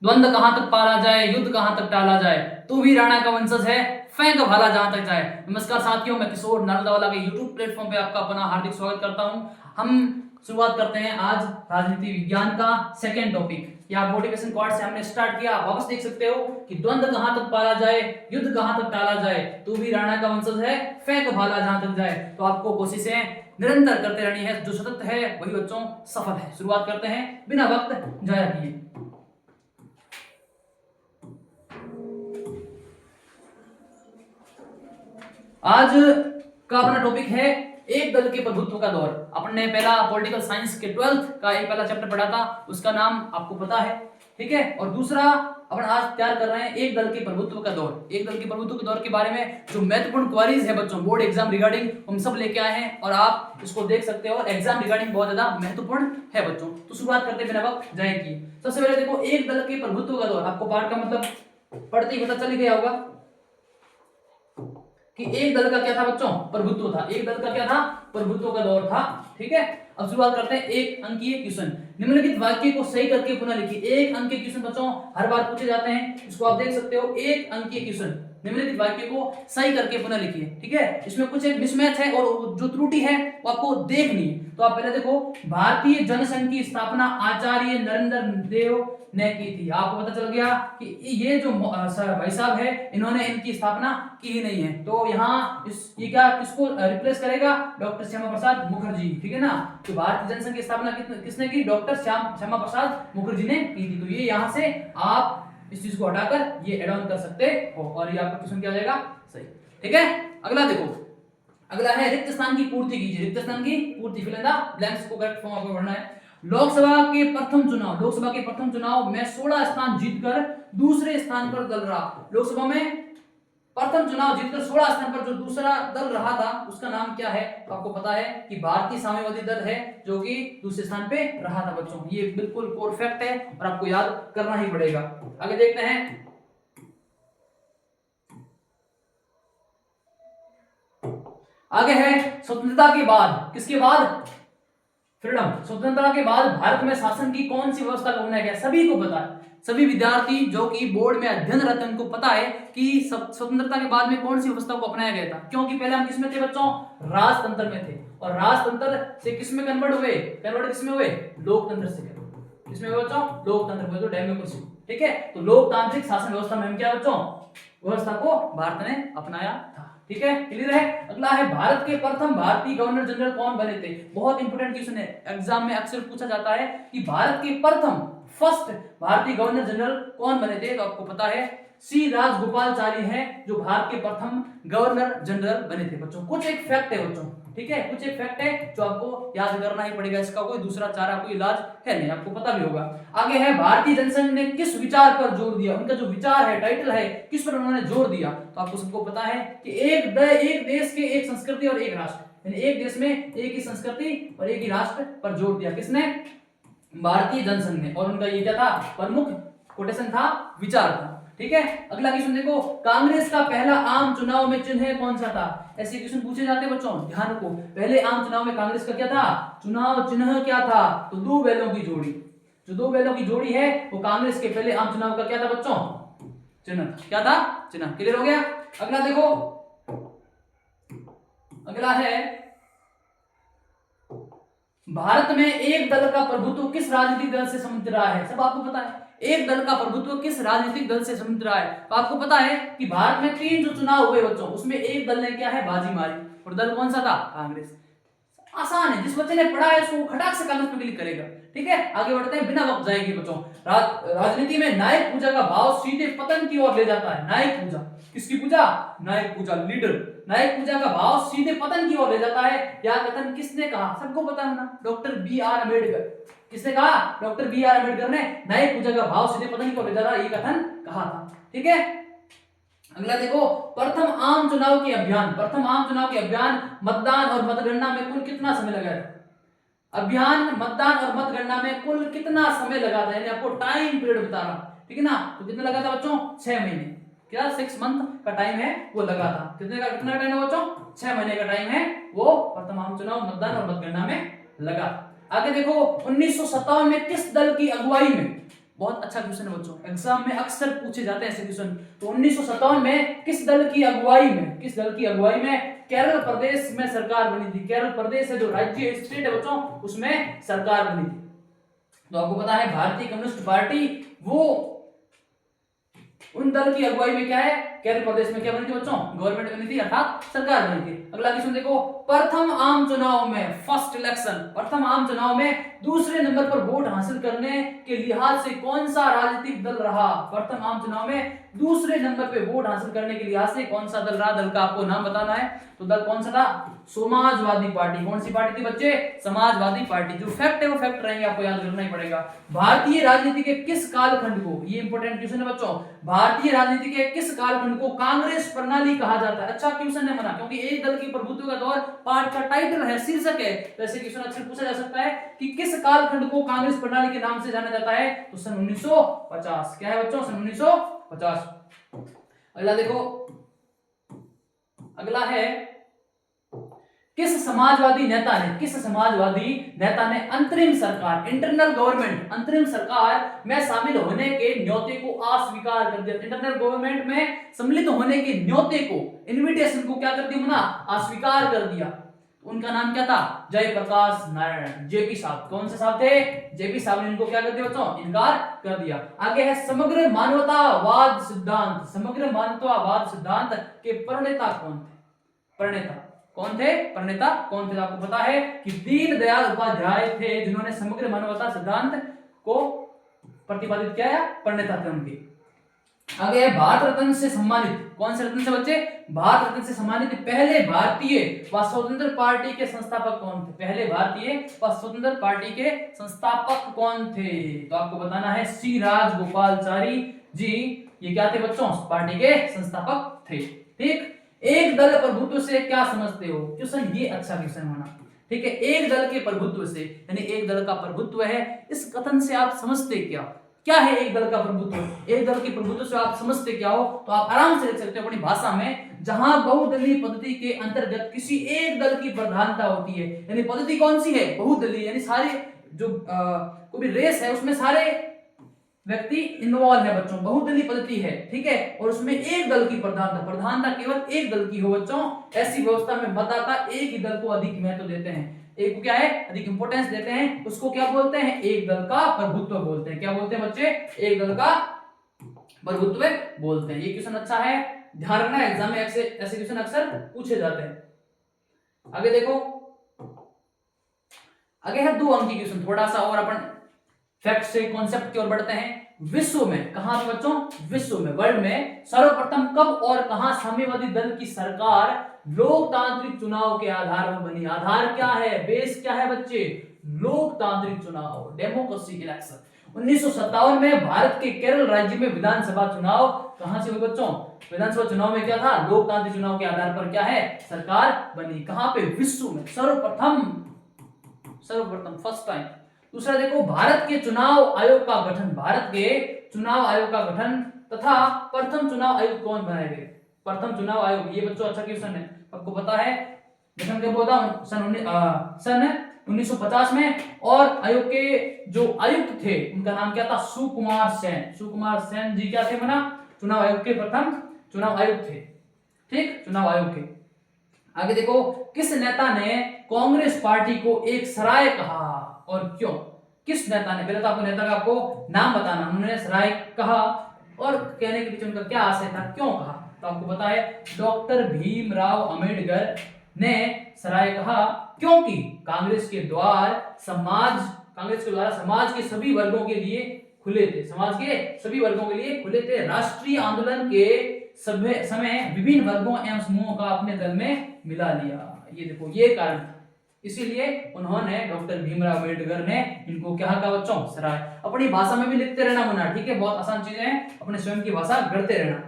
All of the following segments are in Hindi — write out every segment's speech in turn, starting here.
द्वंद्व कहां तक पाला जाए, युद्ध कहां तक टाला जाए, तू भी राणा का वंशज है, फेंक भाला जहां तक जाए। नमस्कार साथियों, मैं किशोर नारदावाला के YouTube प्लेटफॉर्म पे आपका अपना हार्दिक स्वागत करता हूं। हम शुरुआत करते हैं आज राजनीति विज्ञान का सेकेंड टॉपिक। यहाँ मोटिवेशन क्वाड से हमने स्टार्ट किया। आप वापस देख सकते हो कि द्वंद्व कहां तक पाला जाए, युद्ध कहां तक टाला जाए, तू भी राणा का वंशज है, फेंक भाला जहां तक जाए। तो आपको कोशिशें निरंतर करते रहनी है, जो सतत है वही बच्चों सफल है। शुरुआत करते हैं बिना वक्त जाया किए। आज का अपना टॉपिक है एक दल के प्रभुत्व का दौर। अपन ने पहला पॉलिटिकल साइंस के 12th का एक पहला चैप्टर पढ़ा था, उसका नाम आपको पता है, ठीक है। और दूसरा अपन आज तैयार कर रहे हैं एक दल के प्रभुत्व का दौर। एक दल के प्रभुत्व के दौर के बारे में जो महत्वपूर्ण क्वेरीज है बच्चों बोर्ड एग्जाम रिगार्डिंग, हम सब लेके आए हैं और आप इसको देख सकते हो। और एग्जाम रिगार्डिंग बहुत ज्यादा महत्वपूर्ण है बच्चों। तो शुरुआत करते हैं बिना वक्त जाए किए। सबसे पहले देखो एक दल के प्रभुत्व का दौर। आपको पाठ का मतलब पढ़ते ही पता चल गया होगा कि एक दल का क्या था बच्चों, प्रभुत्व था। एक दल का क्या था, प्रभुत्व का दौर था, ठीक है। अब शुरुआत करते हैं एक अंकीय क्वेश्चन। निम्नलिखित वाक्य को सही करके पुनः लिखिए। एक अंक के क्वेश्चन बच्चों हर बार पूछे जाते हैं, इसको आप देख सकते हो। एक अंकीय क्वेश्चन, निम्नलिखित वाक्य को सही करके पुनः लिखिए, ठीक है। इसमें कुछ एक मिसमैच है और जो त्रुटि है वो आपको देखनी है। तो आप पहले देखो, भारतीय जनसंघ की स्थापना आचार्य नरेंद्र देव ने की थी। आपको पता चल गया कि ये जो भाई साहब है, इन्होंने इनकी स्थापना की ही नहीं है। तो यहाँ ये क्या किसको रिप्लेस करेगा, डॉक्टर श्यामा प्रसाद मुखर्जी, ठीक है ना। तो भारतीय जनसंघ की स्थापना किसने की, डॉक्टर श्यामा प्रसाद मुखर्जी ने की थी। तो ये यहाँ से आप इस चीज को हटाकर ये एड ऑन कर सकते हो और ये आपका क्वेश्चन क्या हो जाएगा, सही, ठीक है। अगला देखो, अगला है रिक्त स्थान की पूर्ति कीजिए। रिक्त स्थान की पूर्ति, फिल इन द ब्लैंक्स को करेक्ट फॉर्म आपको भरना है। लोकसभा के प्रथम चुनाव में 16 स्थान जीतकर दूसरे स्थान पर दल रहा। लोकसभा में प्रथम चुनाव जीतकर 16 स्थान पर जो दूसरा दल रहा था उसका नाम क्या है। तो आपको पता है कि भारतीय साम्यवादी दल है जो कि दूसरे स्थान पे रहा था बच्चों। ये बिल्कुल परफेक्ट है और आपको याद करना ही पड़ेगा। आगे देखते हैं, आगे है स्वतंत्रता के बाद, किसके बाद, फ्रीडम। स्वतंत्रता के बाद भारत में शासन की कौन सी व्यवस्था को बनाया गया, सभी को पता है। सभी विद्यार्थी जो कि बोर्ड में अध्ययनरत हैं उनको पता है कि स्वतंत्रता के बाद में कौन सी व्यवस्था को अपनाया गया था। क्योंकि पहले हम किसमें थे बच्चों, राजतंत्र में थे। और राजतंत्र से किसमें कन्वर्ट किसमें हुए, लोकतंत्र से। किसमें हुए बच्चों, लोकतंत्र में, तो डेमोक्रेसी, ठीक है। तो लोकतांत्रिक शासन व्यवस्था में हम क्या बच्चों, व्यवस्था को भारत ने अपनाया था, ठीक है, क्लियर है। अगला है भारत के प्रथम भारतीय गवर्नर जनरल कौन बने थे। बहुत इंपोर्टेंट क्वेश्चन है, एग्जाम में अक्सर पूछा जाता है कि भारत के प्रथम फर्स्ट भारतीय गवर्नर जनरल कौन बने थे। तो आपको पता है सी राजगोपालाचारी हैं जो भारत के प्रथम गवर्नर जनरल बने थे बच्चों। कुछ एक फैक्ट है बच्चों, ठीक है, कुछ एक फैक्ट है जो आपको याद करना ही पड़ेगा। इसका कोई दूसरा चारा कोई इलाज है नहीं, आपको पता भी होगा। आगे है भारतीय जनसंघ ने किस विचार पर जोर दिया। उनका जो विचार है, टाइटल है, किस पर उन्होंने जोर दिया। तो आपको सबको पता है कि एक देश के एक संस्कृति और एक राष्ट्र, यानी एक देश में एक ही संस्कृति और एक ही राष्ट्र पर जोर दिया। किसने, भारतीय जनसंघ ने। और उनका ये क्या था, प्रमुख कोटेशन था, विचार था, ठीक है। अगला क्वेश्चन देखो, कांग्रेस का पहला आम चुनाव में चिन्ह कौन सा था। ऐसे क्वेश्चन पूछे जाते हैं बच्चों, ध्यान रखो। पहले आम चुनाव में कांग्रेस का क्या था, चुनाव चिन्ह क्या था, तो दो बैलों की जोड़ी। जो दो बैलों की जोड़ी है वो कांग्रेस के पहले आम चुनाव का क्या था बच्चों, चिन्ह। क्या था, चिन्ह। क्लियर हो गया। अगला देखो, अगला है भारत में एक दल का प्रभुत्व किस राजनीतिक दल से संबंधित रहा है। सब आपको पता है एक दल का प्रभुत्व किस राजनीतिक दल से संबंधित रहा है। तो आपको पता है कि भारत में 3 जो चुनाव हुए बच्चों, उसमें एक दल ने क्या है, बाजी मारी। और दल कौन सा था, कांग्रेस। आसान है, जिस बच्चे ने पढ़ा है उसको खटाक से कागज पे क्लिक करेगा, ठीक है। आगे बढ़ते हैं, बिना वक्त जाएंगे बच्चों। राजनीति में नायक पूजा का भाव सीधे पतन की ओर ले जाता है। नायक पूजा, किसकी पूजा, नायक पूजा, लीडर। नायक पूजा का भाव सीधे पतन की ओर ले जाता है। यह कथन किसने कहा, सबको पता है ना, डॉक्टर B.R. अम्बेडकर। किसने कहा, डॉक्टर B.R. अम्बेडकर ने नायक पूजा का भाव सीधे पतन की ओर ले जा रहा है, ये कथन कहा था, ठीक है। अगला देखो, प्रथम आम चुनाव के अभियान मतदान और मतगणना में कुल कितना समय लगा है। अभियान, मतदान और मतगणना में कुल कितना समय लगा था, यानी आपको टाइम पीरियड बता रहा, ठीक है ना। तो कितना लगा था बच्चों, 6 महीने, क्या 6 मंथ का टाइम है वो लगा था। कितना टाइम है बच्चों, 6 महीने का टाइम है वो प्रथम आम चुनाव, मतदान और मतगणना में लगा। आगे देखो, 1957 में किस दल की अगुवाई में बहुत अच्छा क्वेश्चन है बच्चों, एग्जाम में अक्सर पूछे जाते हैं ऐसे क्वेश्चन। तो 1957 में किस दल की अगुवाई में केरल प्रदेश में सरकार बनी थी? केरल प्रदेश है जो राज्य स्टेट है बच्चों, उसमें सरकार बनी थी। तो आपको पता है भारतीय कम्युनिस्ट पार्टी वो उन दल की अगुवाई में क्या है, केरल प्रदेश में क्या बनी थी बच्चों? गवर्नमेंट बनी थी, अर्थात सरकार बनी थी। अगला क्वेश्चन देखो, प्रथम आम चुनाव में, फर्स्ट इलेक्शन, प्रथम आम चुनाव में दूसरे नंबर पर वोट हासिल करने के लिहाज से कौन सा राजनीतिक दल रहा? प्रथम आम चुनाव में दूसरे नंबर पे वोट हासिल करने के लिहाज से कौन सा दल रहा? दल का आपको नाम बताना है। तो दल कौन सा था? समाजवादी पार्टी। कौन सी पार्टी थी बच्चे? समाजवादी पार्टी। जो फैक्ट है वो फैक्ट रहेंगे, आपको याद करना ही पड़ेगा। भारतीय राजनीति के किस कालखंड को, ये इंपॉर्टेंट क्वेश्चन है बच्चों, भारतीय राजनीति के किस कालखंड को कांग्रेस प्रणाली कहा जाता है? अच्छा क्वेश्चन है मना, क्योंकि एक दल की प्रभुत्व का दौर पाठ का टाइटल है, शीर्षक है, तो ऐसे क्वेश्चन अक्सर पूछा जा सकता है कि किस कालखंड को कांग्रेस प्रणाली के नाम से जाना जाता है? तो सन 1950। क्या है बच्चों? सन 1950। अगला देखो, अगला है किस समाजवादी नेता ने अंतरिम सरकार, इंटरनल गवर्नमेंट, अंतरिम सरकार में शामिल होने के न्योते को अस्वीकार कर दिया? इंटरनल गवर्नमेंट में सम्मिलित होने के न्योते को, इनविटेशन को क्या कर दिया? मना, अस्वीकार कर दिया। उनका नाम क्या था? जयप्रकाश नारायण, जेपी साहब। कौन से साहब थे? जेपी साहब ने इनको क्या कर दिया बच्चों? इनकार कर दिया। आगे है समग्र मानवतावाद सिद्धांत। समग्र मानवतावाद सिद्धांत के प्रणेता कौन थे? प्रणेता कौन थे? आपको पता है कि दीनदयाल उपाध्याय थे, जिन्होंने समग्र मानवता सिद्धांत को प्रतिपादित किया है, प्रणेता थे उनके। आगे है भारत रत्न से सम्मानित, कौन से रत्न से बच्चे? भारत रत्न से सम्मानित पहले भारतीय व स्वतंत्र पार्टी के संस्थापक कौन थे? पहले भारतीय व स्वतंत्र पार्टी के संस्थापक कौन थे? तो आपको बताना है सी राजगोपालाचारी जी, ये क्या थे बच्चों? पार्टी के संस्थापक थे। ठीक, एक दल प्रभुत्व से क्या समझते हो? क्वेश्चन ये अच्छा क्वेश्चन होना, ठीक है। एक दल के प्रभुत्व से, यानी एक दल का प्रभुत्व है, इस कथन से आप समझते क्या है एक दल का प्रभुत्व? एक दल के प्रभुत्व से आप समझते क्या हो? तो आप आराम से लिख सकते हो अपनी भाषा में, जहां बहुदलीय पद्धति के अंतर्गत किसी एक दल की प्रधानता होती है। यानी पद्धति कौन सी है? बहुदलीय, यानी सारे जो कोई भी रेस है उसमें सारे व्यक्ति इन्वॉल्व है बच्चों, बहुदलीय पद्धति है, ठीक है। और उसमें एक दल की प्रधानता केवल एक दल की हो बच्चों। ऐसी व्यवस्था में मतदाता एक ही दल को अधिक महत्व देते हैं, एक को क्या है? अधिक इंपॉर्टेंस देते हैं। उसको क्या बोलते हैं? एक दल का प्रभुत्व बोलते हैं। क्या बोलते हैं बच्चे? एक दल का प्रभुत्व बोलते हैं। ये क्वेश्चन अच्छा है, ध्यान रखना, एग्जाम में ऐसे क्वेश्चन अक्सर पूछे जाते हैं। आगे देखो, आगे है 2 अंक की क्वेश्चन, थोड़ा सा और अपन फैक्ट से कॉन्सेप्ट की ओर बढ़ते हैं। विश्व में, कहां पे बच्चों? विश्व में, वर्ल्ड में सर्वप्रथम कब और कहां साम्यवादी दल की सरकार लोकतांत्रिक चुनाव के आधार पर बनी? आधार क्या है? बेस क्या है बच्चे? लोकतांत्रिक चुनाव, डेमोक्रेसी इलेक्शन। 1957 में भारत के केरल राज्य में विधानसभा चुनाव कहां से हुए बच्चों? विधानसभा चुनाव में क्या था? लोकतांत्रिक चुनाव के आधार पर क्या है? सरकार बनी। कहां पे? विश्व में, सर्वप्रथम, फर्स्ट टाइम। दूसरा देखो, भारत के चुनाव आयोग का गठन, भारत के चुनाव आयोग का गठन तथा प्रथम चुनाव आयोग कौन बनाए गए? प्रथम चुनाव आयोग, ये बच्चों अच्छा क्वेश्चन है, आपको पता है गठन कब हुआ था? सन 1950 में। और आयोग के जो आयुक्त थे उनका नाम क्या था? सुकुमार सेन। सुकुमार सेन जी क्या थे मना? चुनाव आयोग के प्रथम चुनाव आयुक्त थे, ठीक, चुनाव आयोग के। आगे देखो, किस नेता ने कांग्रेस पार्टी को एक सराय कहा और क्यों? किस नेता ने? पहले तो आपको नेता का आपको नाम बताना, उन्होंने सराय कहा और कहने के पीछे उनका क्या आशय था, क्यों कहा? तो आपको पता है डॉक्टर भीमराव अंबेडकर ने सराय कहा क्योंकि कांग्रेस के द्वारा समाज के सभी वर्गों के लिए खुले थे, समाज के सभी वर्गों के लिए खुले थे। राष्ट्रीय आंदोलन के समय विभिन्न वर्गों एवं समूहों का अपने दल में मिला लिया। ये देखो, ये कारण, इसीलिए उन्होंने, डॉक्टर भीमराव अम्बेडकर ने इनको क्या कहा बच्चों? सराय। अपनी भाषा में भी लिखते रहना मना, ठीक है, बहुत आसान चीजें हैं, अपने स्वयं की भाषा गढ़ते रहना।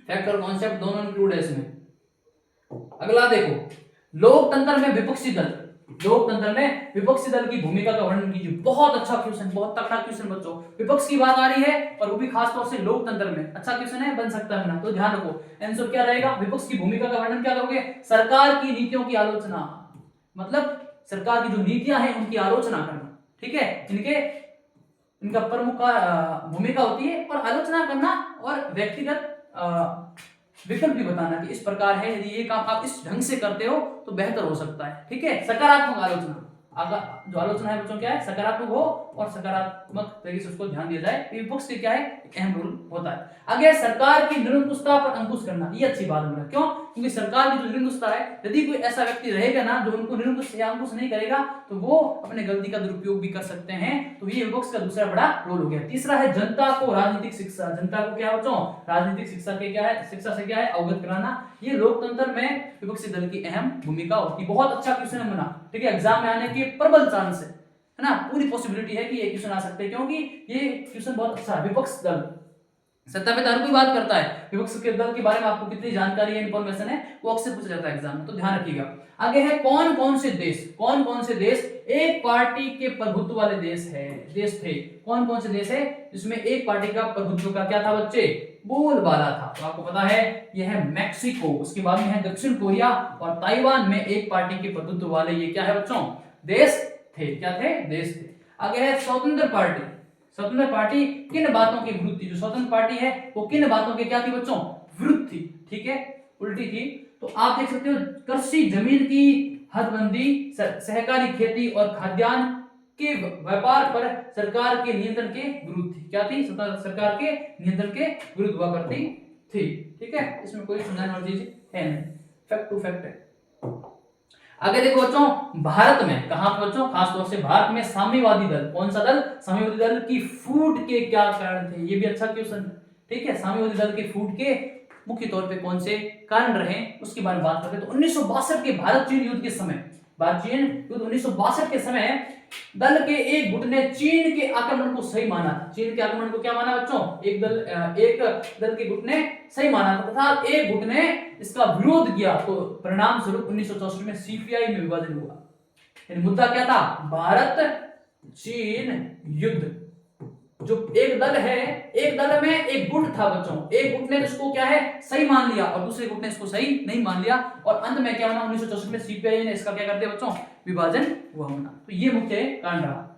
फैक्ट और कॉन्सेप्ट दोनों इंक्लूड है इसमें। अगला देखो, लोकतंत्र में विपक्षी दल, लोकतंत्र में विपक्षी दल की भूमिका का वर्णन कीजिए। बहुत अच्छा क्वेश्चन, बहुत तगड़ा क्वेश्चन बच्चों, विपक्ष की बात आ रही है और वो भी खास तौर से लोकतंत्र में। अच्छा क्वेश्चन है, बन सकता है ना, तो ध्यान रखो। आंसर क्या रहेगा? विपक्ष की भूमिका का वर्णन क्या करोगे? सरकार की नीतियों की आलोचना, मतलब सरकार की जो नीतियां हैं उनकी आलोचना करना, ठीक है, इनके इनका प्रमुख भूमिका होती है, और आलोचना करना और व्यक्तिगत विकल्प भी बताना कि इस प्रकार है, यदि ये काम आप इस ढंग से करते हो तो बेहतर हो सकता है। ठीक है, सकारात्मक आलोचना, अगर जो आलोचना है बच्चों क्या है, सकारात्मक हो और सकारात्मक तरीके से उसको ध्यान दिया जाए, विपक्ष के क्या है, एक अहम रोल होता है। आगे सरकार की निरंकुशता पर अंकुश करना, ये अच्छी बात है। क्यों? क्योंकि सरकार की जो निरंकुशता है, यदि कोई ऐसा व्यक्ति रहेगा ना जो उनको निरंकुश या अंकुश नहीं करेगा तो वो अपने गलती का दुरुपयोग भी कर सकते हैं। तो ये विपक्ष का दूसरा बड़ा रोल हो गया। तीसरा है जनता को राजनीतिक शिक्षा, जनता को क्या बच्चों, राजनीतिक शिक्षा के क्या है, शिक्षा से क्या है, अवगत कराना। ये लोकतंत्र में विपक्षी दल की अहम भूमिका होती है। बहुत अच्छा क्वेश्चन बना, ठीक है, एग्जाम में आने के प्रबल चांस है ना, पूरी पॉसिबिलिटी है कि ये क्वेश्चन आ सकते हैं, क्योंकि ये क्वेश्चन बहुत अच्छा है। विपक्ष दल, सत्ता पे हर कोई बात करता है, विपक्ष के दल के बारे में आपको कितनी जानकारी है, इंफॉर्मेशन है, वो अक्सर पूछा जाता है एग्जाम में, तो ध्यान रखिएगा। आगे है कौन कौन से देश एक पार्टी के प्रभुत्व वाले देश थे। कौन कौन से देश है जिसमें एक पार्टी का प्रभुत्व का क्या था बच्चे, बोलबाला था। तो आपको पता है यह है मैक्सिको, उसके बाद में है दक्षिण कोरिया, और ताइवान में एक पार्टी के प्रभुत्व वाले ये क्या है बच्चों, देश थे। क्या थे, देश थे। आगे है स्वतंत्र पार्टी। स्वतंत्र पार्टी किन बातों की विरुद्ध थी, जो स्वतंत्र पार्टी है वो किन बातों के क्या थी बच्चों, विरुद्ध थी। ठीक है, उल्टी थी। तो आप देख सकते हो कृषि जमीन की हदबंदी, सहकारी खेती और खाद्यान्न के व्यापार पर सरकार के नियंत्रण के विरुद्ध थी। क्या थी, सरकार के नियंत्रण के विरुद्ध हुआ करती थी। ठीक है, इसमें कोई समझाने वाली चीज है नहीं, फैक्ट टू फैक्ट है। आगे देखो बच्चों, भारत में, कहां पे बच्चों, खास तौर से भारत में साम्यवादी दल, कौन सा दल, साम्यवादी दल की फूट के क्या कारण थे, ये भी अच्छा क्वेश्चन। ठीक है, साम्यवादी दल के फूट के मुख्य तौर पे कौन से कारण रहे, उसके बारे में बात करते हैं। तो 1962 के भारत चीन युद्ध के समय, भारत चीन युद्ध 1962 के समय दल के एक गुट ने चीन के आक्रमण को सही माना था। चीन के आक्रमण को क्या माना बच्चों, एक दल के गुट ने सही माना था, तथा एक गुट ने इसका विरोध किया। तो परिणाम स्वरूप 1964 में सीपीआई में विभाजन हुआ। यानी मुद्दा क्या था, भारत चीन युद्ध। जो एक दल है, एक दल में एक गुट था बच्चों, एक गुट ने इसको क्या है, सही मान लिया, और दूसरे गुट ने इसको सही नहीं मान लिया, और अंत में क्या होना, 1964 में सीपीआई ने इसका क्या कर दिया बच्चों, विभाजन हुआ होना। तो ये मुख्य कारण रहा।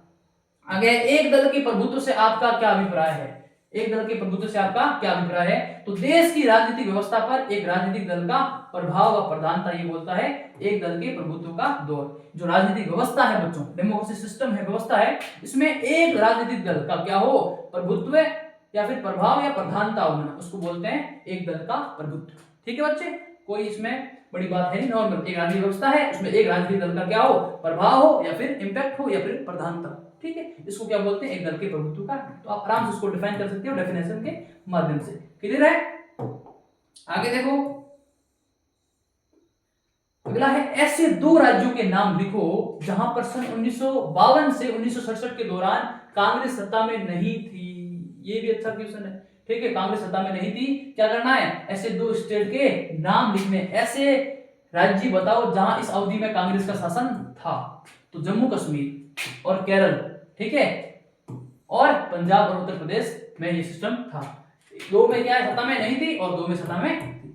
आगे एक दल के प्रभुत्व से आपका क्या अभिप्राय है, एक दल के प्रभुत्व से आपका क्या अभिप्राय है। तो देश की राजनीतिक व्यवस्था पर एक राजनीतिक दल का प्रभाव व प्रधानता, ये बोलता है एक दल के प्रभुत्व का दौर। जो राजनीतिक व्यवस्था है बच्चों, डेमोक्रेसी सिस्टम है, व्यवस्था है, इसमें एक राजनीतिक दल का क्या हो, प्रभुत्व या फिर प्रभाव या प्रधानता होना, उसको बोलते हैं एक दल का प्रभुत्व। ठीक है बच्चे, कोई इसमें बड़ी बात है नहीं, नॉर्मल एक राजनीतिक व्यवस्था है, उसमें एक राजनीतिक दल का क्या हो, प्रभाव हो या फिर इंपैक्ट हो या फिर प्रधानता। ठीक है, इसको क्या बोलते हैं, एक दल के प्रभुत्व का। तो आप आराम से इसको डिफाइन कर सकते हो डेफिनेशन के माध्यम से। क्लियर है। आगे देखो, अगला है ऐसे दो राज्यों के नाम लिखो जहां पर सन 1952 से 1967 के दौरान कांग्रेस सत्ता में नहीं थी। ये भी अच्छा क्वेश्चन है। ठीक है, कांग्रेस सत्ता में नहीं थी, क्या करना है, ऐसे दो स्टेट के नाम लिखने, ऐसे राज्य बताओ जहां इस अवधि में कांग्रेस का शासन था। तो जम्मू कश्मीर और केरल, ठीक है, और पंजाब और उत्तर प्रदेश में ये सिस्टम था। दो में क्या है, सत्ता में नहीं थी, और दो में सत्ता में थी।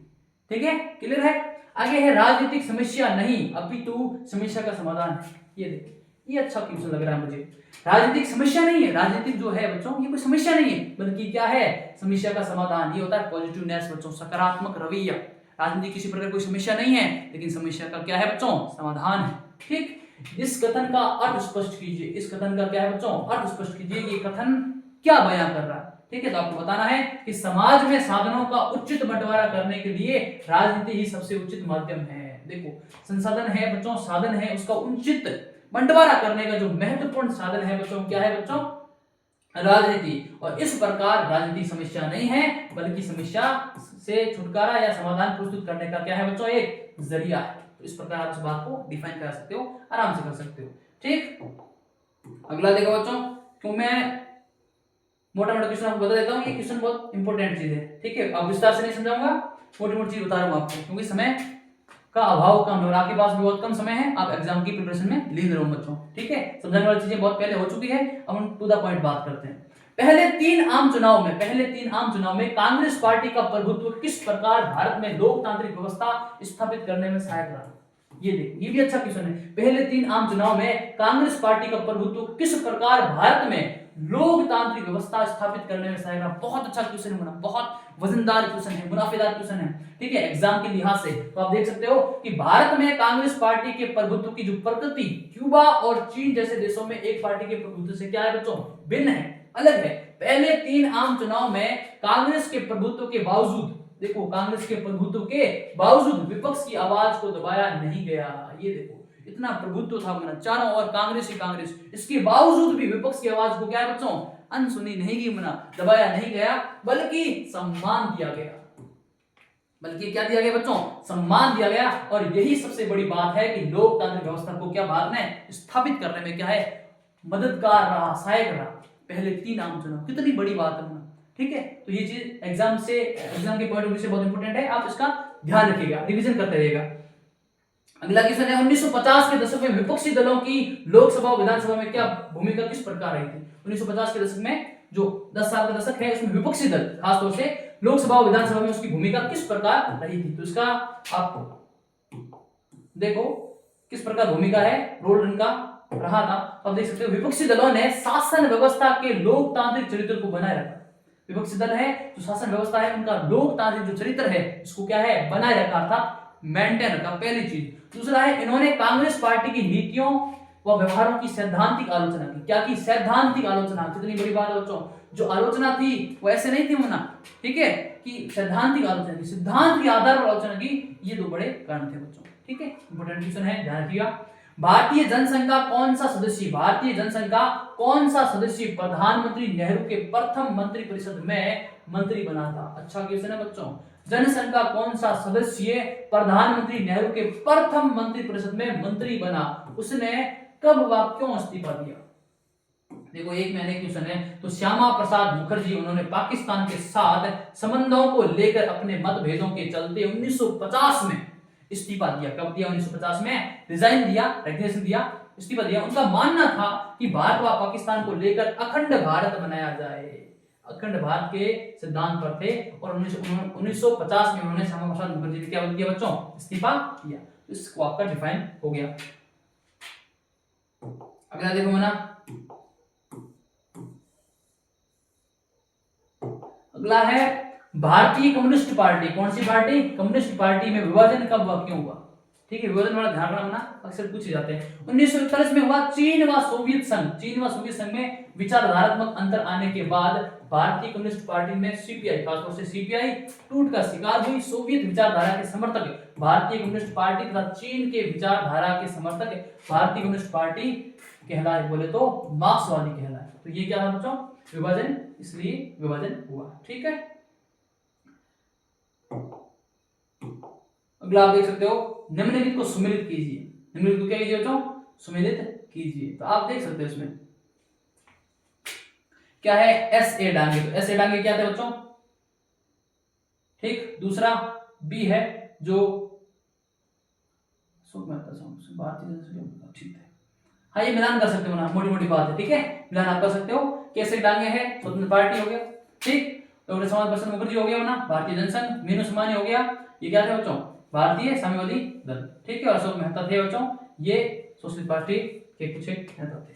ठीक है, क्लियर है। आगे है राजनीतिक समस्या नहीं अपितु समस्या का समाधान है। ये देखिए, ये अच्छा क्वेश्चन लग रहा है मुझे। राजनीतिक समस्या नहीं है, राजनीतिक जो है बच्चों ये कोई समस्या नहीं है, बल्कि क्या है, समस्या का समाधान। ये होता है पॉजिटिवनेस बच्चों, सकारात्मक रवैया। राजनीति किसी प्रकार कोई समस्या नहीं है, लेकिन समस्या का क्या है बच्चों, समाधान है। ठीक, इस कथन का अर्थ स्पष्ट कीजिए। इस कथन का क्या है बच्चों, अर्थ स्पष्ट कीजिए। ये कथन क्या बयां कर रहा है। ठीक है, तो आपको बताना है कि समाज में साधनों का उचित बंटवारा करने के लिए राजनीति ही सबसे उचित माध्यम है। देखो, संसाधन है बच्चों, साधन है, उसका उचित बंटवारा करने का जो महत्वपूर्ण साधन है बच्चों, क्या है बच्चों, राजनीति। और इस प्रकार राजनीति समस्या नहीं है, बल्कि समस्या से छुटकारा या समाधान प्रस्तुत करने का क्या है बच्चों, एक जरिया है। तो इस प्रकार आप इस बात को डिफाइन कर सकते हो, आराम से कर सकते हो। ठीक, अगला देखो बच्चों, क्यों मैं मोटा मोटा क्वेश्चन आपको बता देता हूँ, ये क्वेश्चन बहुत इंपॉर्टेंट चीज है। ठीक है, अब विस्तार से नहीं समझाऊंगा, मोटी मोटी चीज बता रहा हूँ आपको, क्योंकि समय का अभाव कम है और आपके पास भी बहुत कम समय है, आप एग्जाम की प्रिपरेशन में लीन रहो बच्चों। ठीक है, समझाने वाली चीजें बहुत पहले हो चुकी है, अब हम टू द पॉइंट बात करते हैं। पहले तीन आम चुनाव में कांग्रेस पार्टी का प्रभुत्व किस प्रकार भारत में लोकतांत्रिक व्यवस्था स्थापित करने में सहायक रहा। ये देखो, ये भी अच्छा क्वेश्चन है। पहले तीन आम चुनाव में कांग्रेस पार्टी का प्रभुत्व किस प्रकार भारत में लोकतांत्रिक लोकतांत्रिक व्यवस्था स्थापित करने में सहायता। बहुत अच्छा क्वेश्चन है, बहुत वजनदार क्वेश्चन है, मुनाफेदार क्वेश्चन है, ठीक है, एग्जाम के लिहाज से। तो आप देख सकते हो कि भारत में कांग्रेस पार्टी के प्रभुत्व की जो प्रकृति क्यूबा और चीन जैसे देशों में एक पार्टी के प्रभुत्व से क्या है बच्चों, भिन्न है, अलग है। पहले 3 आम चुनाव में कांग्रेस के प्रभुत्व के बावजूद, देखो कांग्रेस के प्रभुत्व के बावजूद विपक्ष की आवाज को दबाया नहीं गया। ये देखो इतना प्रभुत्व था मना, चारों ओर कांग्रेस ही कांग्रेस, इसके बावजूद भी विपक्ष की आवाज को क्या है बच्चों, अनसुनी नहीं की मना, दबाया नहीं गया, बल्कि सम्मान दिया गया। बल्कि क्या दिया गया बच्चों, सम्मान दिया गया। और यही सबसे बड़ी बात है कि लोकतांत्रिक व्यवस्था को क्या भारत ने स्थापित करने में क्या है, मददगार रहा, सहायक रहा। पहले 3 आम चुनाव, कितनी बड़ी बात है, ठीक है। तो ये चीज एग्जाम के पॉइंट ऑफ व्यू से बहुत इंपॉर्टेंट है, आप इसका ध्यान रखिएगा, रिवीजन करते रहिएगा। अगला क्वेश्चन है 1950 के दशक में विपक्षी दलों की लोकसभा और विधानसभा में क्या भूमिका किस प्रकार रही थी। 1950 के दशक में जो 10 साल का दशक है, इसमें विपक्षी दल खासतौर से लोकसभा और विधानसभा में उसकी भूमिका किस प्रकार रही थी। तो इसका आप देखो किस प्रकार भूमिका है, रोल उनका रहा था। आप देख सकते हो विपक्षी दलों ने शासन व्यवस्था के लोकतांत्रिक चरित्र को बनाए रखा। विपक्षी दल है जो शासन व्यवस्था है, उनका लोकतांत्रिक जो चरित्र है इसको क्या है, बनाए रखा था, मेंटेन रखा, पहली चीज। दूसरा है इन्होंने कांग्रेस पार्टी की नीतियों व व्यवहारों की सैद्धांतिक आलोचना की। क्या की, सैद्धांतिक आलोचना। कितनी बड़ी बात है बच्चों, जो आलोचना थी वो ऐसे नहीं थी होना, ठीक है, कि सैद्धांतिक आलोचना की, सिद्धांत के आधार पर आलोचना की। ये 2 बड़े कारण थे बच्चों, ठीक है, इंपॉर्टेंट क्वेश्चन है, ध्यान रखिएगा। भारतीय जनसंघ का कौन सा सदस्य, भारतीय जनसंघ का कौन सा सदस्य प्रधानमंत्री नेहरू के प्रथम मंत्रिपरिषद में मंत्री बना था। अच्छा क्वेश्चन है बच्चों, जनसंघ का कौन सा सदस्य प्रधानमंत्री नेहरू के प्रथम मंत्रिपरिषद में मंत्री बना, उसने कब व क्यों इस्तीफा दिया। देखो 1 महीने क्वेश्चन है। तो श्यामा प्रसाद मुखर्जी, उन्होंने पाकिस्तान के साथ संबंधों को लेकर अपने मतभेदों के चलते 1950 में इस्तीफा दिया। कब दिया, 1950 में रिजाइन दिया, रेजिग्नेशन दिया, इस्तीफा दिया। उनका मानना था कि भारत व पाकिस्तान को लेकर अखंड भारत बनाया जाए, अखंड भारत के सिद्धांत पर थे। और 1950 में उन्होंने श्यामा प्रसाद मुखर्जी ने क्या किया बच्चों, इस्तीफा दिया। तो इसको आपका डिफाइन हो गया। अगला देखो मना, अगला है भारतीय कम्युनिस्ट पार्टी। कौन सी पार्टी, कम्युनिस्ट पार्टी में विभाजन कब व क्यों हुआ। ठीक है, विभाजन वाला ध्यान रखना, अक्सर पूछे जाते हैं। 1941 में हुआ। चीन व सोवियत संघ में विचारधारात्मक अंतर आने के बाद भारतीय कम्युनिस्ट पार्टी में सीपीआई, खासतौर से सीपीआई टूट का शिकार हुई। सोवियत विचारधारा के समर्थक भारतीय कम्युनिस्ट पार्टी तथा चीन के विचारधारा के समर्थक भारतीय कम्युनिस्ट पार्टी कहलाए, बोले तो मार्क्सवादी कहलाए। तो ये क्या था बच्चों, विभाजन, इसलिए विभाजन हुआ। ठीक है, अगला आप देख सकते हो, निम्नलिखित को सुमेलित कीजिए। निम्नलिखित को क्या कीजिए बच्चों, सुमेलित कीजिए। तो आप देख सकते हो इसमें क्या है, एस ए डांगे। तो एस ए डांगे क्या थे बच्चों, ठीक। दूसरा बी है जो ठीक है, हाँ ये मिलान कर सकते हो ना, मोटी मोटी बात है, ठीक है, मिलान आप कर सकते हो। कैसे डांगे है, स्वतंत्र पार्टी हो गया, ठीक। डॉक्टर समाज प्रसन्न मुखर्जी हो गया ना, भारतीय जनसंघ, मीनू सुमानी हो गया, ये क्या थे बच्चों, भारतीय साम्यवादी दल, ठीक है। और अशोक मेहता थे बच्चों, ये सोशलिस्ट पार्टी के कुछ एक नेता थे।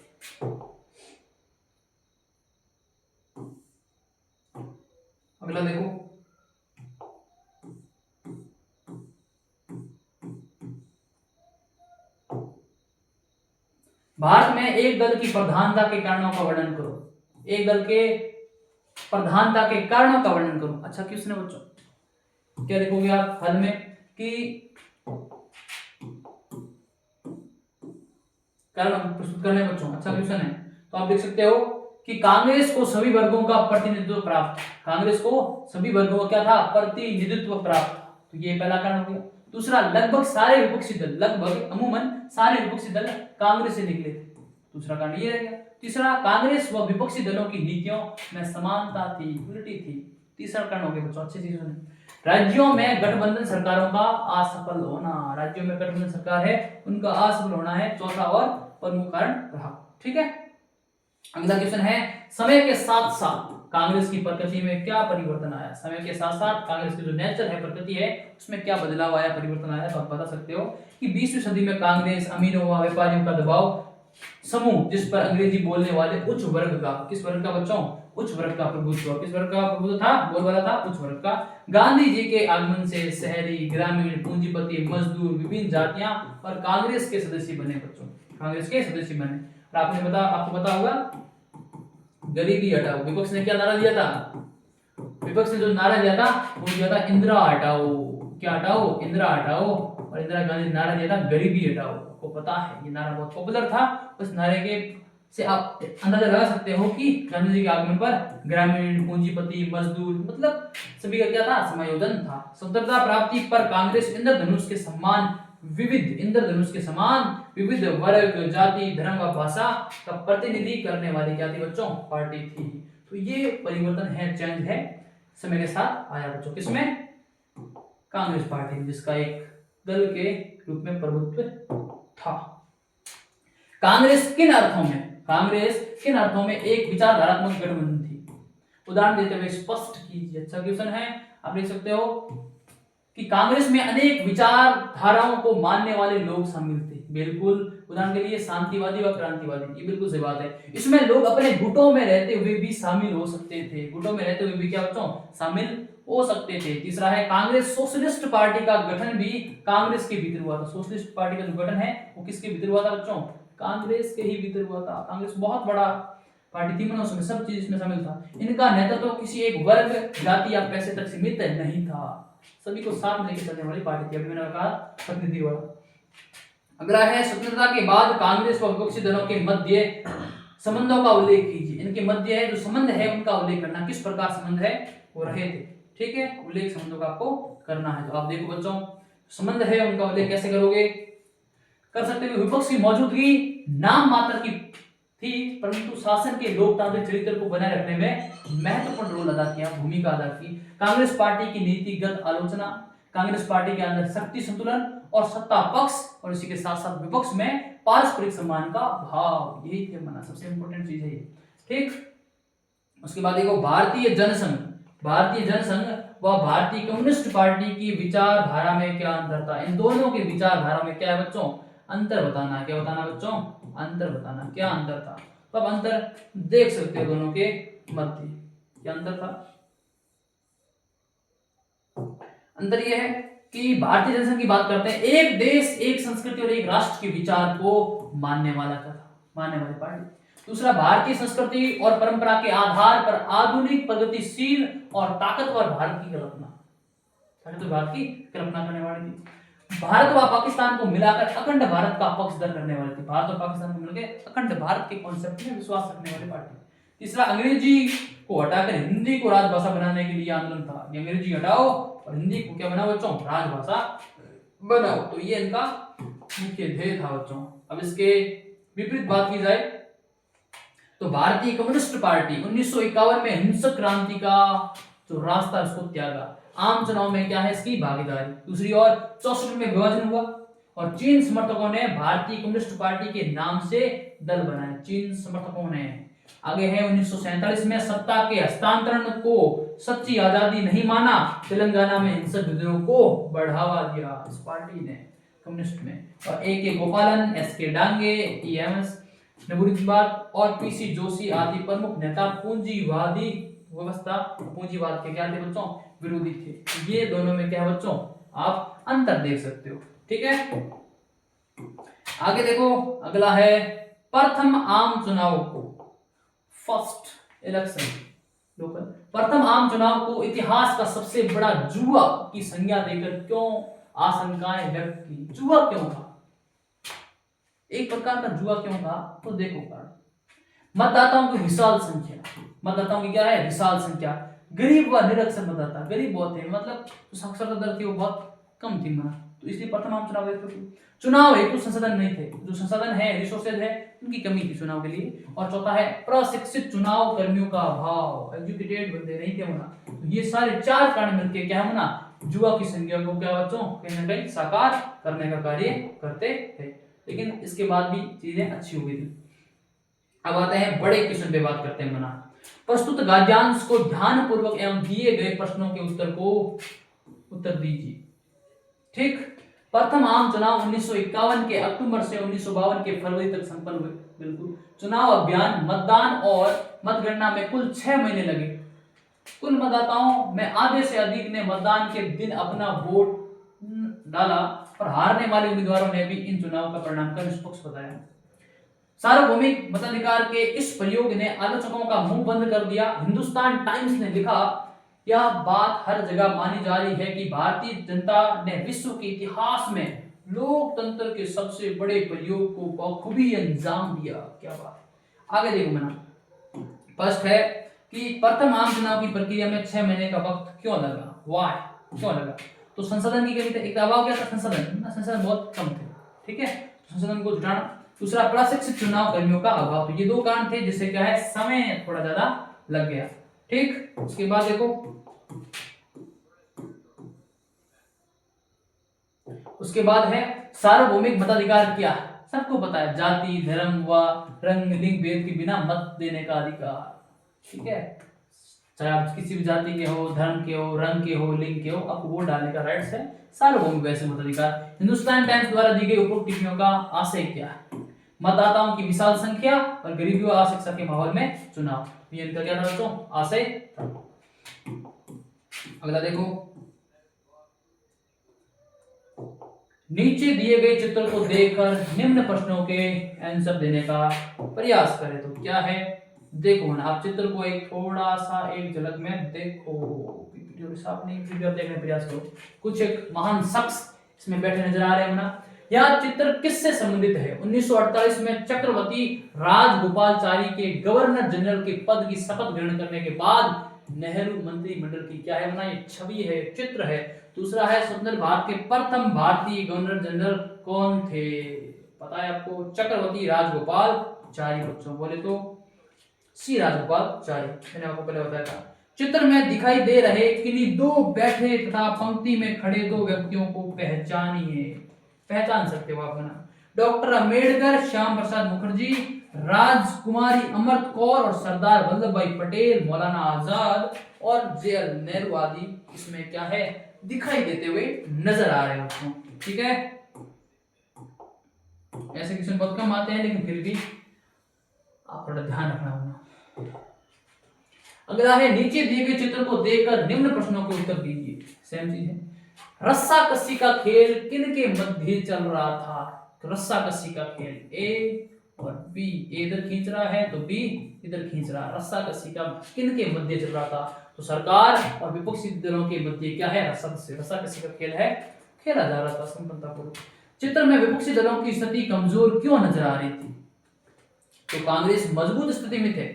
अगला देखो, भारत में एक दल की प्रधानता के कारणों का वर्णन करो। एक दल के प्रधानता के कारणों का वर्णन करो। अच्छा क्वेश्चन है बच्चों, क्या देखोगे आप हल में कि कारण प्रस्तुत करने बच्चों। अच्छा क्वेश्चन है, तो आप देख सकते हो कि कांग्रेस को सभी वर्गों का प्रतिनिधित्व प्राप्त, कांग्रेस को सभी वर्गों का क्या था, प्रतिनिधित्व प्राप्त। तो ये पहला कारण हो गया। दूसरा, लगभग सारे विपक्षी दल, लगभग अमूमन सारे विपक्षी दल कांग्रेस से निकले थे, दूसरा कारण ये रह गया। तीसरा, कांग्रेस व विपक्षी दलों की नीतियों में समानता थी, यूनिटी थी, तीसरा कारण हो गया बच्चों। अच्छी चीज सुने, राज्यों में गठबंधन सरकारों का असफल होना, राज्यों में गठबंधन सरकार है उनका असफल होना है चौथा और प्रमुख कारण रहा। ठीक है, अगला क्वेश्चन है, समय के साथ साथ कांग्रेस की प्रकृति में क्या परिवर्तन आया। समय के साथ साथ कांग्रेस की जो नेचर है, प्रकृति है, उसमें क्या बदलाव आया, परिवर्तन आया। तो आप बता सकते हो कि 20वीं सदी में कांग्रेस अमीरों व व्यापारियों का दबाव समूह जिस पर अंग्रेजी बोलने वाले उच्च वर्ग का, किस वर्ग का बच्चों, उच्च वर्ग का प्रभुत्व, किस वर्ग का प्रभुत्व था, बोल वाला था उच्च वर्ग का। गांधी जी के आगमन से शहरी, ग्रामीण, पूंजीपति, मजदूर, विभिन्न जातियां और कांग्रेस के सदस्य बने बच्चों, कांग्रेस के सदस्य बने। और आपको पता होगा गरीबी हटाओ, विपक्ष ने क्या नारा दिया था, विपक्ष ने जो नारा दिया था वो दिया था इंदिरा हटाओ, क्या हटाओ, इंदिरा हटाओ। और इंदिरा गांधी ने नारा दिया था गरीबी हटाओ। आपको पता है ये नारा बहुत पॉपुलर था। उस नारे के से आप अंदाजा लगा सकते हो कि गांधी जी के आगमन पर ग्रामीण, पूंजीपति, मजदूर मतलब सभी का क्या था, समायोजन था। स्वतंत्रता प्राप्ति पर कांग्रेस इंद्रधनुष के समान इंद्रधनुष के समान विविध वर्ग, जाति, धर्म व भाषा का प्रतिनिधि करने वाली क्या थी बच्चों, पार्टी थी। तो ये परिवर्तन है, चेंज है, समय के साथ आया बच्चों, किसमें, कांग्रेस पार्टी, जिसका एक दल के रूप में प्रभुत्व था। कांग्रेस किन अर्थों में एक विचारधारात्मक गठबंधन थी, उदाहरण देते हुए स्पष्ट कीजिए। अच्छा क्वेश्चन है, आप देख सकते हो कि कांग्रेस में अनेक विचारधाराओं को मानने वाले लोग शामिल थे। बिल्कुल, उदाहरण के लिए शांतिवादी व क्रांतिवादी, ये बिल्कुल सही बात है। इसमें लोग अपने गुटों में रहते हुए भी शामिल हो सकते थे, गुटों में रहते हुए भी क्या बच्चों, शामिल हो सकते थे। तीसरा है कांग्रेस सोशलिस्ट पार्टी का गठन भी कांग्रेस के भीतर हुआ था। सोशलिस्ट पार्टी का जो गठन है वो किसके भीतर हुआ था बच्चों, कांग्रेस के ही भीतर हुआ था। कांग्रेस बहुत बड़ा पार्टी थी, उसमें सब चीज इसमें शामिल था। इनका नेतृत्व तो किसी एक वर्ग, जाति या पैसे तक सीमित नहीं था, सभी को साथ लेकर चलने वाली पार्टी थी। अभी मैंने कहा प्रतिनिधि वाला। अगला है स्वतंत्रता के बाद कांग्रेस व विपक्षी दलों के मध्य संबंधों का उल्लेख कीजिए। इनके मध्य है जो संबंध है उनका उल्लेख करना, किस प्रकार संबंध है वो रहे थे, ठीक है, उल्लेख संबंधों का आपको करना है। तो आप देखो बच्चों, संबंध है उनका उल्लेख कैसे करोगे, कर सकते हो। विपक्ष की मौजूदगी नाम मात्र की थी, परंतु शासन के लोकतांत्रिक चरित्र को बनाए रखने में महत्वपूर्ण रोल अदा किया, भूमिका अदा की। कांग्रेस पार्टी की नीतिगत आलोचना, कांग्रेस पार्टी के अंदर शक्ति संतुलन और सत्ता पक्ष और इसी के साथ साथ विपक्ष में पारस्परिक सम्मान का भाव, यही थे मना सबसे इंपॉर्टेंट चीज है ये, ठीक। उसके बाद देखो भारतीय जनसंघ व भारतीय कम्युनिस्ट पार्टी की विचारधारा में क्या अंतर था। इन दोनों की विचारधारा में क्या है बच्चों, अंतर बताना। क्या बताना बच्चों, अंतर बताना, क्या अंतर था। तो अब अंतर देख सकते हो दोनों के मध्य, क्या अंतर था। अंतर यह है कि भारतीय जनसंघ की बात करते हैं, एक देश, एक संस्कृति और एक राष्ट्र के विचार को मानने वाली पार्टी। दूसरा, भारतीय संस्कृति और परंपरा के आधार पर आधुनिक, प्रगतिशील और ताकतवर भारत की कल्पना करने वाली थी। भारत व पाकिस्तान को मिलाकर अखंड भारत का पक्षधर करने वाली थी। भारत और पाकिस्तान को मिलकर अखंड भारत के कॉन्सेप्ट में विश्वास रखने वाली पार्टी। तीसरा, अंग्रेजी को हटाकर हिंदी को राजभाषा बनाने के लिए आंदोलन था। अंग्रेजी हटाओ और हिंदी को क्या बनाओ बच्चों, राजभाषा बनाओ। तो ये इनका मुख्य ध्येय था बच्चों। अब इसके विपरीत बात की जाए तो भारतीय कम्युनिस्ट पार्टी 1951 में हिंसक क्रांति का जो रास्ता उसको त्यागा। आम चुनाव में क्या है इसकी भागीदारी। दूसरी ओर 64 में विभाजन हुआ और चीन समर्थकों ने भारतीय कम्युनिस्ट पार्टी के नाम से दल बनाए। चीन समर्थकों ने आगे है 1947 में सत्ता के हस्तांतरण को सच्ची आजादी नहीं माना, तेलंगाना में हिंसक विद्रोह को बढ़ावा दिया इस पार्टी ने, कम्युनिस्ट में। और ए.के. गोपालन, एस.के. डांगे, ई.एम.एस. नबूरुद्दीन और पी.सी. जोशी आदि प्रमुख नेता पूंजीवादी व्यवस्था, पूंजीवाद के क्या थे बच्चों, विरोधी थे। ये दोनों में क्या है बच्चों, आप अंतर देख सकते हो, ठीक है। आगे देखो, अगला है प्रथम आम चुनाव को, फर्स्ट इलेक्शन लोकल। प्रथम आम चुनाव को इतिहास का सबसे बड़ा जुआ की संज्ञा देकर क्यों आशंकाएं व्यक्त की। जुआ क्यों था, एक प्रकार का जुआ क्यों था, तो देखो कारण, मतदाताओं की विशाल संख्या, मतदाताओं की क्या है, विशाल संख्या। गरीब व निरक्षर मतदाता, गरीब बहुत थे, मतलब जो साक्षरता दर थी वो बहुत कम थी मना, तो इसलिए प्रथम आम चुनाव हेतु संसाधन नहीं थे, जो संसाधन है, रिसोर्सेज है, उनकी कमी थी चुनाव के लिए। और चौथा है प्रशिक्षित चुनाव कर्मियों का अभाव, एजुकेटेड बंदे नहीं थे मना। तो ये सारे चार कारण मिलकर क्या है मना, जुआ की संज्ञा को क्या बच्चों कहीं ना कहीं साकार करने का कार्य करते थे। लेकिन इसके बाद भी चीजें अच्छी हो गई थी। अब आते हैं बड़े क्वेश्चन पे बात करते हैं मना। प्रस्तुत गद्यांश को ध्यान पूर्वक एवं दिए गए प्रश्नों के उत्तर दीजिए, ठीक। प्रथम आम चुनाव 1951 के अक्टूबर से 1952 के फरवरी तक संपन्न हुए। बिल्कुल। चुनाव अभियान, मतदान और मतगणना में कुल 6 महीने लगे। कुल मतदाताओं में आधे से अधिक ने मतदान के दिन अपना वोट डाला और हारने वाले उम्मीदवारों ने भी इन चुनाव का परिणाम का निष्पक्ष बताया। सार्वभौमिक मताधिकार के इस प्रयोग ने आलोचकों का मुंह बंद कर दिया। हिंदुस्तान टाइम्स ने लिखा, यह बात हर जगह मानी जा रही है कि भारतीय जनता ने विश्व के इतिहास में लोकतंत्र के सबसे बड़े प्रयोग को बखूबी अंजाम दिया। क्या बात। आगे देखो मना। फर्स्ट है कि प्रथम आम चुनाव की प्रक्रिया में 6 महीने का वक्त क्यों लगा, वाई, क्यों लगा। तो संशोधन की कमी थी, एक दबाव क्या था, संशोधन बहुत कम थे, ठीक है, संशोधन को जुटाना। दूसरा प्रशिक्षित चुनाव कर्मियों का अभाव, तो ये दो कारण थे जिससे क्या है समय थोड़ा ज्यादा लग गया, ठीक। उसके बाद देखो, उसके बाद है सार्वभौमिक मताधिकार। क्या, सबको पता है, जाति, धर्म व रंग, लिंग भेद के बिना मत देने का अधिकार, ठीक है। चाहे आप किसी भी जाति के हो, धर्म के हो, रंग के हो, लिंग के हो, आपको वोट डालने का राइट्स है, सार्वभौमिक वैसे मताधिकार। हिंदुस्तान टाइम्स द्वारा दी गई उपरोक्त टिप्पणियों का आशय क्या है, मतदाताओं की विशाल संख्या और गरीबी व अशिक्षा के माहौल में चुनाव, ये इनका क्या था दोस्तों, आशय था। अगला देखो, नीचे दिए गए चित्र को देखकर निम्न प्रश्नों के आंसर देने का प्रयास करें। तो क्या है, देखो ना, आप चित्र को एक थोड़ा सा एक झलक में देखो, देखने का प्रयास करो। कुछ एक महान शख्स इसमें बैठे नजर आ रहे हैं ना। यह चित्र किससे संबंधित है, 1948 में चक्रवर्ती राजगोपालचारी के गवर्नर जनरल के पद की शपथ ग्रहण करने के बाद नेहरू मंत्रिमंडल की क्या है बना, ये छवि है, चित्र है। दूसरा है स्वतंत्र भारत के प्रथम भारतीय गवर्नर जनरल कौन थे, पता है आपको, चक्रवर्ती राजगोपालचारी। बच्चों बोले तो सी राजगोपालचारी, मैंने आपको पहले बताया था। चित्र में दिखाई दे रहे किन्हीं दो बैठे तथा पंक्ति में खड़े दो व्यक्तियों को पहचानिए, पहचान सकते हो आप ना, डॉक्टर अंबेडकर, श्याम प्रसाद मुखर्जी, राजकुमारी अमृत कौर और सरदार वल्लभ भाई पटेल, मौलाना आजाद और जवाहरलाल नेहरू आदि इसमें क्या है दिखाई देते हुए नजर आ रहे हो, ठीक है। ऐसे क्वेश्चन बहुत कम आते हैं लेकिन फिर भी आप थोड़ा ध्यान रखना होगा। अगला है, नीचे दिए गए चित्र को देखकर निम्न प्रश्नों के उत्तर दीजिए, सेम चीज है। रस्सा कस्सी का खेल किन के मध्य चल रहा था, तो रस्सा कस्सी का खेल ए और बी, ए इधर खींच रहा है तो बी इधर खींच रहा है। रस्सा कस्सी का किन के मध्य चल रहा था, तो सरकार और विपक्षी दलों के मध्य क्या है, रस्सा कस्सी का खेल है, खेला जा रहा था संपन्नतापूर्वक। चित्र में विपक्षी दलों की स्थिति कमजोर क्यों नजर आ रही थी, तो कांग्रेस मजबूत स्थिति में थे,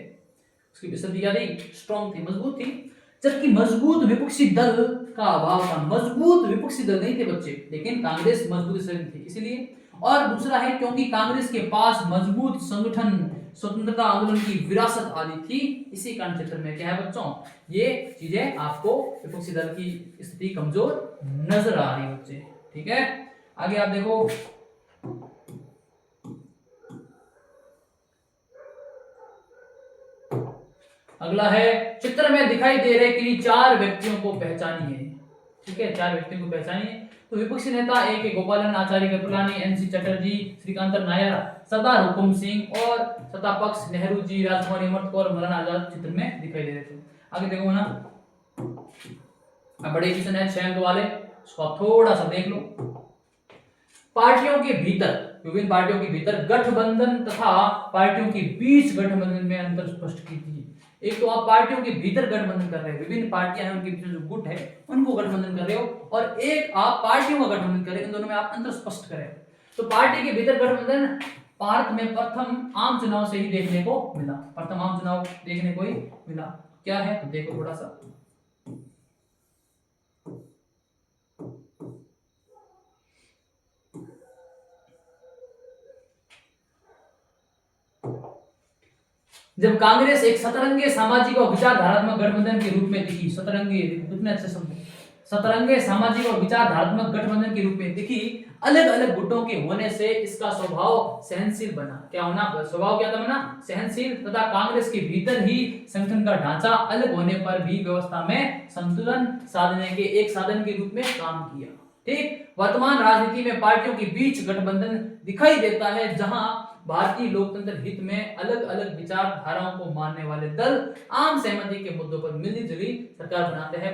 उसकी स्थिति क्या थी, स्ट्रॉन्ग थी, मजबूत थी, जबकि मजबूत विपक्षी दल का अभाव था। मजबूत विपक्षी दल नहीं थे बच्चे, लेकिन कांग्रेस मजबूत स्थिति में थी इसलिए। और दूसरा है क्योंकि कांग्रेस के पास मजबूत संगठन, स्वतंत्रता आंदोलन की विरासत आदि थी, इसी कारण चित्र में क्या है बच्चों, ये चीजें आपको विपक्षी दल की स्थिति कमजोर नजर आ रही है बच्चे, ठीक है। आगे आप देखो, अगला है, चित्र में दिखाई दे रहे कि चार व्यक्तियों को पहचानिए, ठीक है, चार व्यक्तियों को पहचानिए। तो विपक्षी नेता ए के गोपालन, आचार्य कृपलानी, एनसी चटर्जी, श्रीकांत नायर, सरदार हुकुम सिंह और सत्ता पक्ष नेहरू जी, राजकुमारी अमृत कौर, मौलाना आजाद चित्र में दिखाई दे रहे थे। आगे देखो ना, अब बड़े क्वेश्चन है 6 अंक वाले, इसको आप थोड़ा सा देख लो। पार्टियों के भीतर, विभिन्न पार्टियों के भीतर गठबंधन तथा पार्टियों के बीच गठबंधन में अंतर स्पष्ट कीजिए। एक तो आप पार्टियों के भीतर गठबंधन कर रहे हो, विभिन्न पार्टियां हैं उनके बीच जो गुट है उनको गठबंधन कर रहे हो, और एक आप पार्टियों का गठबंधन कर रहे हो, इन दोनों में आप अंतर स्पष्ट करें। तो पार्टी के भीतर गठबंधन भारत में प्रथम आम चुनाव से ही देखने को मिला, प्रथम आम चुनाव देखने को ही मिला। क्या है तो देखो थोड़ा सा, जब कांग्रेस एक सतरंगे सामाजिक और विचारधारात्मक गठबंधन के रूप में दिखी, सतरंगे कितने अच्छे शब्द, सतरंगे सामाजिक और विचारधारात्मक गठबंधन के रूप में दिखी, अलग अलग गुटों के होने से इसका स्वभाव सहनशील बना। क्या होना, स्वभाव क्या था बना, सहनशील, तथा कांग्रेस के भीतर ही संगठन का ढांचा अलग होने पर भी व्यवस्था में संतुलन साधने के एक साधन के रूप में काम किया, ठीक। वर्तमान राजनीति में पार्टियों के बीच गठबंधन दिखाई देता है, जहां भारतीय लोकतंत्र हित में अलग अलग विचारधाराओं को मानने वाले दल आम सहमति के मुद्दों पर मिली जुली सरकार बनाते हैं।